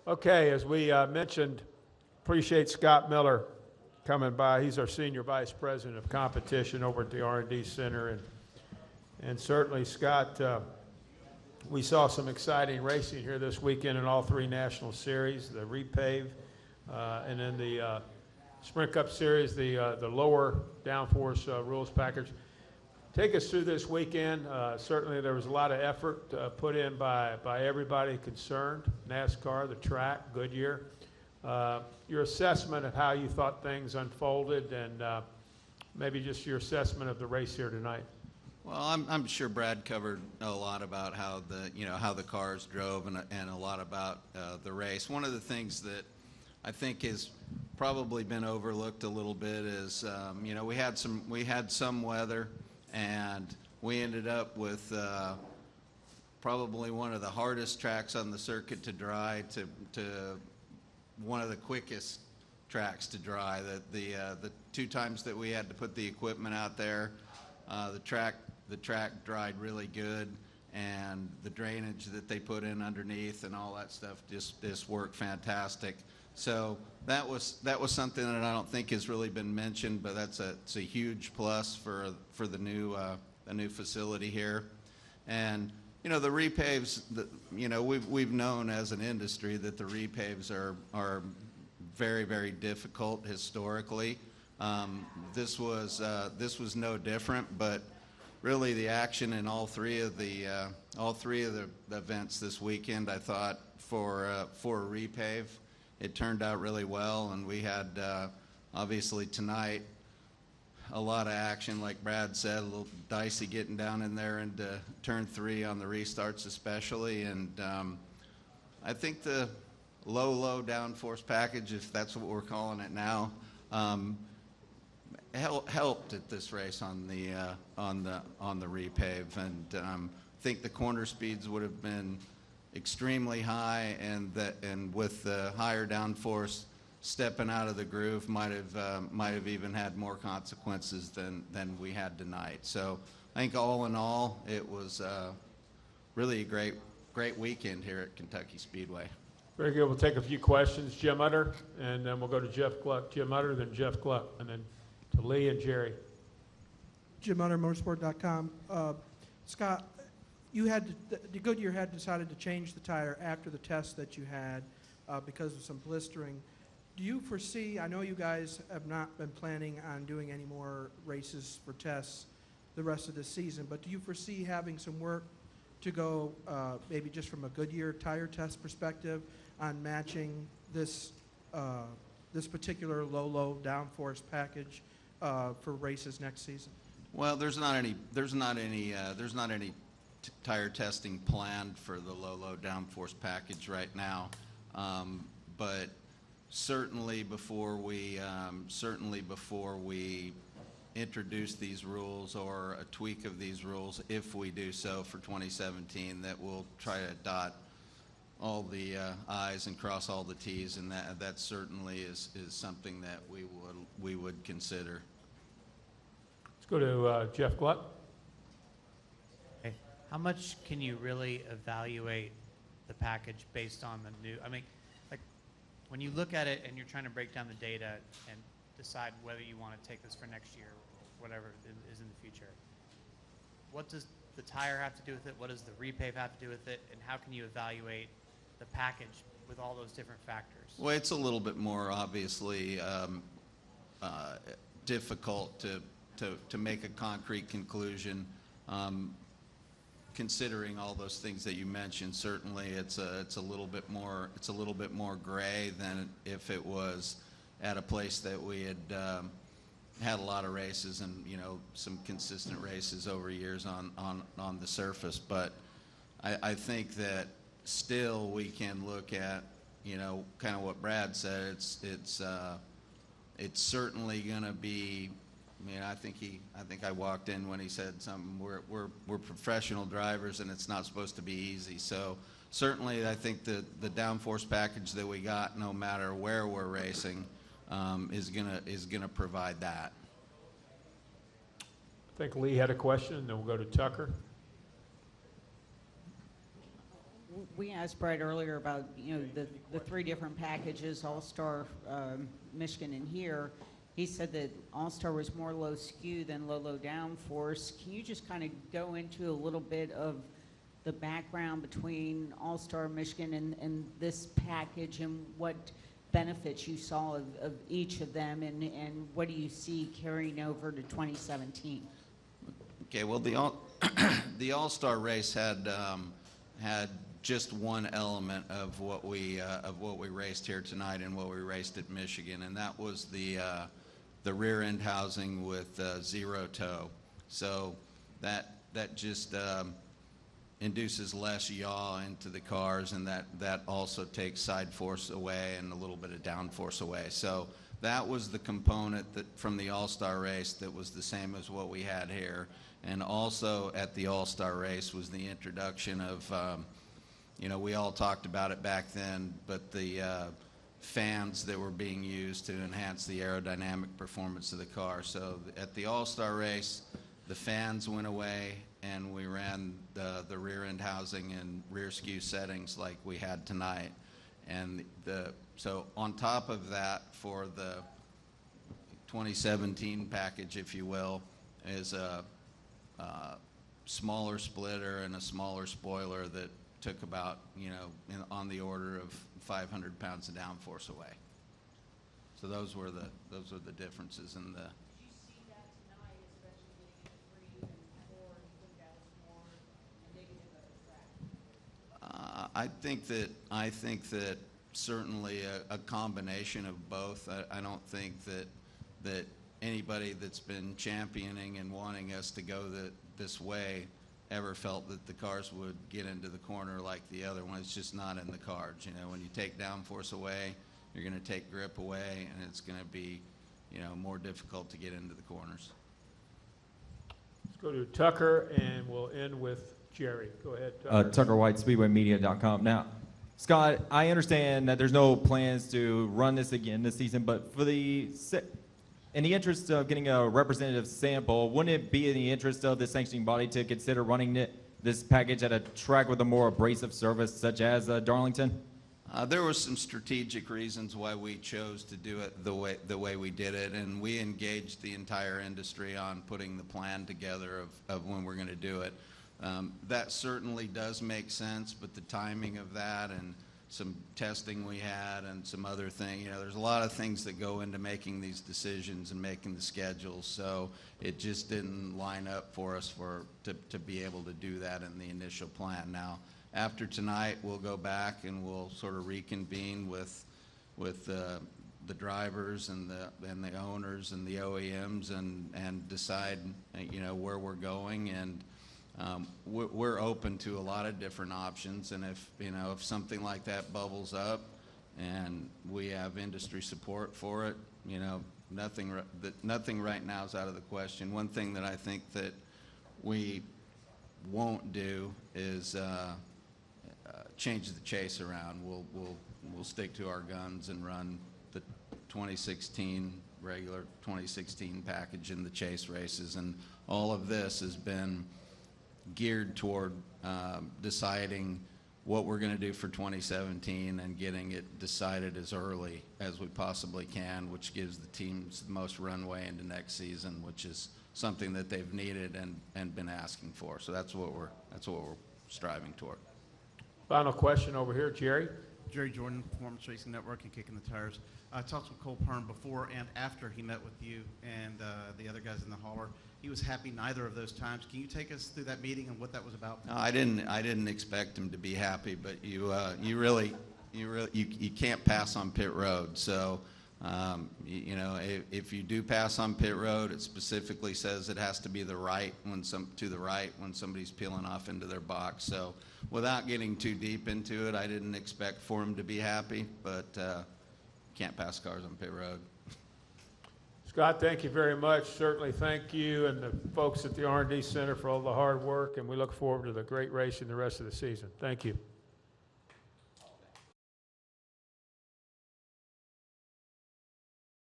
Okay, as we mentioned, appreciate Scott Miller coming by. He's our Senior Vice President of Competition over at the R&D Center. And certainly, Scott, we saw some exciting racing here this weekend in all three national series, the repave, and then the Sprint Cup Series, the lower downforce rules package. Take us through this weekend. Certainly there was a lot of effort put in by everybody concerned, NASCAR, the track, Goodyear. Your assessment of how you thought things unfolded and maybe just your assessment of the race here tonight. Well, I'm sure Brad covered a lot about how the cars drove and a lot about the race. One of the things that I think has probably been overlooked a little bit is we had some weather. And we ended up with probably one of the hardest tracks on the circuit to dry to one of the quickest tracks to dry. The two times that we had to put the equipment out there, the track dried really good, and the drainage that they put in underneath and all that stuff just worked fantastic. So that was something that I don't think has really been mentioned, but it's a huge plus for the new facility here. And the repaves, we've known as an industry that the repaves are very, very difficult historically. This was no different, but really the action in all three of the events this weekend, I thought for a repave, it turned out really well, and we had obviously tonight a lot of action, like Brad said, a little dicey getting down in there into turn 3 on the restarts especially, and I think the low downforce package, if that's what we're calling it now, helped at this race on the repave, and I think the corner speeds would have been extremely high, and with the higher downforce stepping out of the groove might have even had more consequences than we had tonight. So I think all in all, it was really a great weekend here at Kentucky Speedway. Very good. We'll take a few questions. Jim Utter, and then we'll go to Jeff Gluck. Jim Utter, then Jeff Gluck, and then to Lee and Jerry. Jim Utter, motorsport.com. Scott, Goodyear had decided to change the tire after the test that you had because of some blistering. Do you foresee, I know you guys have not been planning on doing any more races for tests the rest of this season, but do you foresee having some work to go maybe just from a Goodyear tire test perspective on matching this particular low downforce package for races next season? Well, there's not any tire testing planned for the low downforce package right now, but certainly before we introduce these rules or a tweak of these rules, if we do so for 2017, that we'll try to dot all the I's and cross all the T's, and that certainly is something that we would consider. Let's go to Jeff Gluck. How much can you really evaluate the package based on the new, like when you look at it and you're trying to break down the data and decide whether you want to take this for next year or whatever is in the future, what does the tire have to do with it? What does the repave have to do with it? And how can you evaluate the package with all those different factors? Well, it's a little bit more obviously difficult to make a concrete conclusion. Considering all those things that you mentioned, certainly it's a little bit more gray than if it was at a place that we had had a lot of races and some consistent races over years on the surface. But I think that still we can look at kind of what Brad said. It's certainly going to be. I think I walked in when he said something. We're professional drivers, and it's not supposed to be easy. So certainly, I think the downforce package that we got, no matter where we're racing, is gonna provide that. I think Lee had a question, and then we'll go to Tucker. we asked Brett earlier about, the three different packages, All-Star, Michigan, and here. He said that All-Star was more low skew than low downforce. Can you just kind of go into a little bit of the background between All-Star, Michigan, and this package, and what benefits you saw of each of them, and what do you see carrying over to 2017? Okay, well, the All-Star race had just one element of what we raced here tonight and what we raced at Michigan, and that was the rear end housing with zero toe. So that just induces less yaw into the cars, and that also takes side force away and a little bit of down force away. So that was the component that from the All-Star race that was the same as what we had here. And also at the All-Star race was the introduction of, we all talked about it back then, but the fans that were being used to enhance the aerodynamic performance of the car. So at the All-Star race, the fans went away, and we ran the rear end housing and rear skew settings like we had tonight. And so on top of that, for the 2017 package, if you will, is a smaller splitter and a smaller spoiler that took about, on the order of 500 pounds of downforce away. So those were the differences in the. Did you see that tonight, especially getting into 3 and 4, and you think that was more indicative of the track? I think that certainly a combination of both. I don't think that anybody that's been championing and wanting us to go this way ever felt that the cars would get into the corner like the other one. It's just not in the cards. When you take downforce away, you're going to take grip away, and it's going to be, more difficult to get into the corners. Let's go to Tucker, and we'll end with Jerry. Go ahead, Tucker. Tucker White, SpeedwayMedia.com. Now, Scott, I understand that there's no plans to run this again this season, but in the interest of getting a representative sample, wouldn't it be in the interest of the sanctioning body to consider running this package at a track with a more abrasive surface, such as Darlington? There were some strategic reasons why we chose to do it the way we did it, and we engaged the entire industry on putting the plan together of when we're going to do it. That certainly does make sense, but the timing of that and some testing we had and some other things, there's a lot of things that go into making these decisions and making the schedules, so it just didn't line up for us to be able to do that in the initial plan. Now, after tonight, we'll go back and we'll sort of reconvene with the drivers and the owners and the OEMs and decide where we're going, and we're open to a lot of different options, and if something like that bubbles up and we have industry support for it, nothing right now is out of the question. One thing that I think that we won't do is change the chase around. We'll stick to our guns and run the 2016 regular 2016 package in the chase races, and all of this has been geared toward deciding what we're going to do for 2017 and getting it decided as early as we possibly can, which gives the teams the most runway into next season, which is something that they've needed and been asking for. So that's what we're striving toward. Final question over here, Jerry. Jerry Jordan, Performance Racing Network and Kicking the Tires. I talked with Cole Pern before and after he met with you and the other guys in the hauler. He was happy neither of those times. Can you take us through that meeting and what that was about? No, I didn't expect him to be happy, but you can't pass on pit road. So if you do pass on pit road, it specifically says it has to be to the right when somebody's peeling off into their box. So without getting too deep into it, I didn't expect for him to be happy, but can't pass cars on pit road. Scott, thank you very much. Certainly thank you and the folks at the R&D Center for all the hard work, and we look forward to the great racing the rest of the season. Thank you.